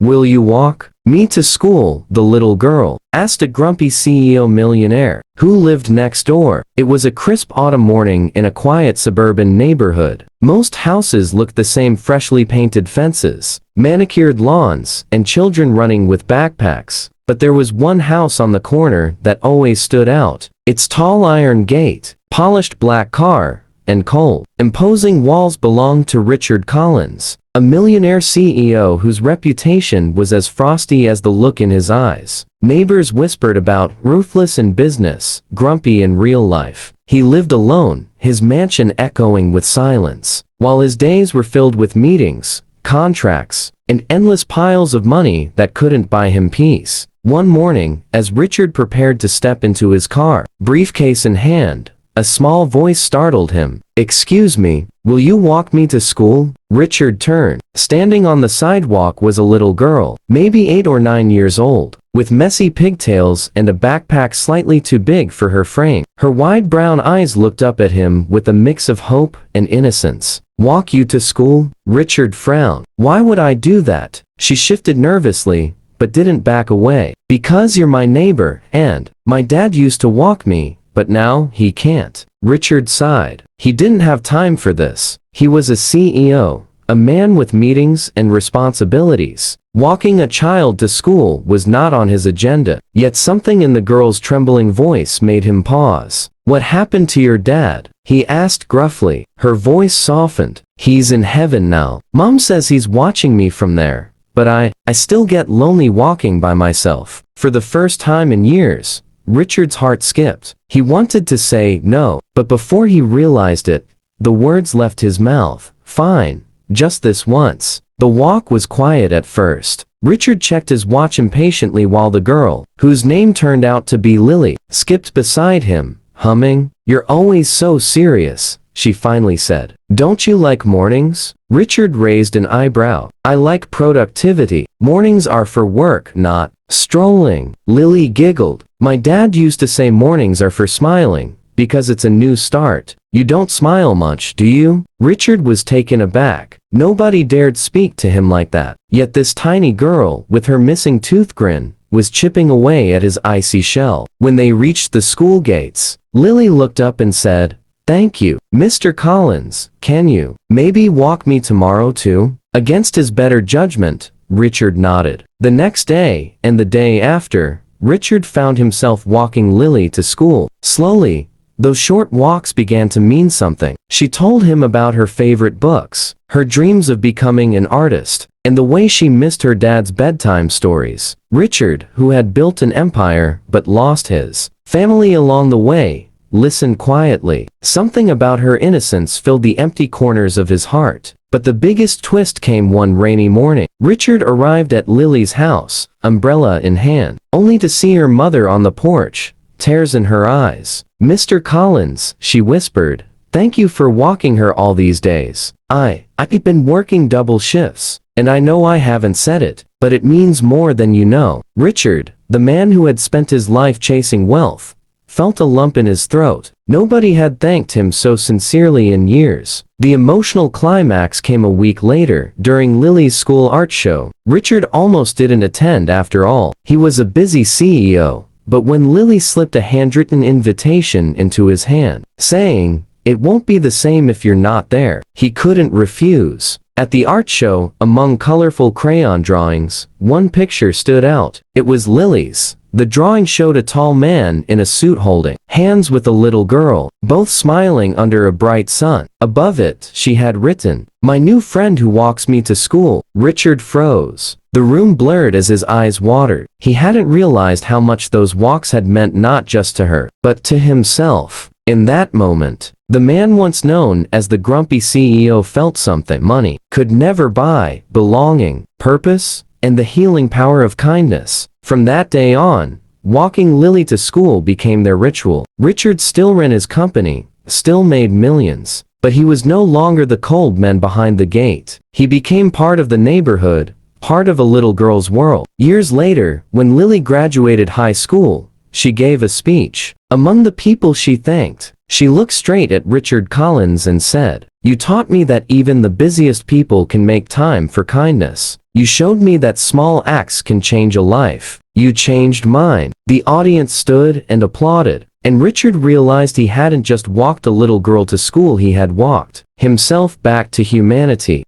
"Will you walk me to school?" the little girl asked a grumpy CEO millionaire who lived next door. It was a crisp autumn morning in a quiet suburban neighborhood. Most houses looked the same: freshly painted fences, manicured lawns, and children running with backpacks. But there was one house on the corner that always stood out. Its tall iron gate, polished black car, and cold, imposing walls belonged to Richard Collins, a millionaire CEO whose reputation was as frosty as the look in his eyes. Neighbors whispered about ruthless in business, grumpy in real life. He lived alone, his mansion echoing with silence, while his days were filled with meetings, contracts, and endless piles of money that couldn't buy him peace. One morning, as Richard prepared to step into his car, briefcase in hand, a small voice startled him. "Excuse me, will you walk me to school?" Richard turned. Standing on the sidewalk was a little girl, maybe 8 or 9 years old, with messy pigtails and a backpack slightly too big for her frame. Her wide brown eyes looked up at him with a mix of hope and innocence. "Walk you to school?" Richard frowned. "Why would I do that?" She shifted nervously, but didn't back away. "Because you're my neighbor, and my dad used to walk me, but now he can't." Richard sighed. He didn't have time for this. He was a CEO, a man with meetings and responsibilities. Walking a child to school was not on his agenda. Yet something in the girl's trembling voice made him pause. "What happened to your dad?" he asked gruffly. Her voice softened. "He's in heaven now. Mom says he's watching me from there. But I still get lonely walking by myself." For the first time in years, Richard's heart skipped. He wanted to say no, but before he realized it, the words left his mouth. "Fine, just this once." The walk was quiet at first. Richard checked his watch impatiently while the girl, whose name turned out to be Lily, skipped beside him, humming. "You're always so serious," she finally said. "Don't you like mornings?" Richard raised an eyebrow. "I like productivity. Mornings are for work, not strolling." Lily giggled. "My dad used to say mornings are for smiling, because it's a new start." "You don't smile much, do you?" Richard was taken aback. Nobody dared speak to him like that. Yet this tiny girl, with her missing tooth grin, was chipping away at his icy shell. When they reached the school gates, Lily looked up and said, "Thank you, Mr. Collins. Can you maybe walk me tomorrow too?" Against his better judgment, Richard nodded. The next day, and the day after, Richard found himself walking Lily to school. Slowly, those short walks began to mean something. She told him about her favorite books, her dreams of becoming an artist, and the way she missed her dad's bedtime stories. Richard, who had built an empire but lost his family along the way, listened quietly. Something about her innocence filled the empty corners of his heart. But the biggest twist came one rainy morning. Richard arrived at Lily's house, umbrella in hand, only to see her mother on the porch, tears in her eyes. "Mr. Collins," she whispered, "thank you for walking her all these days. I've been working double shifts, and I know I haven't said it, but it means more than you know." Richard, the man who had spent his life chasing wealth, felt a lump in his throat. Nobody had thanked him so sincerely in years. The emotional climax came a week later, during Lily's school art show. Richard almost didn't attend after all. He was a busy CEO. But when Lily slipped a handwritten invitation into his hand, saying, "It won't be the same if you're not there," he couldn't refuse. At the art show, among colorful crayon drawings, one picture stood out. It was Lily's. The drawing showed a tall man in a suit holding hands with a little girl, both smiling under a bright sun. Above it, she had written, "My new friend who walks me to school." Richard froze. The room blurred as his eyes watered. He hadn't realized how much those walks had meant not just to her, but to himself. In that moment, the man once known as the grumpy CEO felt something money could never buy: belonging, purpose, and the healing power of kindness. From that day on, walking Lily to school became their ritual. Richard still ran his company, still made millions, but he was no longer the cold man behind the gate. He became part of the neighborhood, part of a little girl's world. Years later, when Lily graduated high school, she gave a speech. Among the people she thanked, she looked straight at Richard Collins and said, "You taught me that even the busiest people can make time for kindness. You showed me that small acts can change a life. You changed mine." The audience stood and applauded, and Richard realized he hadn't just walked a little girl to school, he had walked himself back to humanity.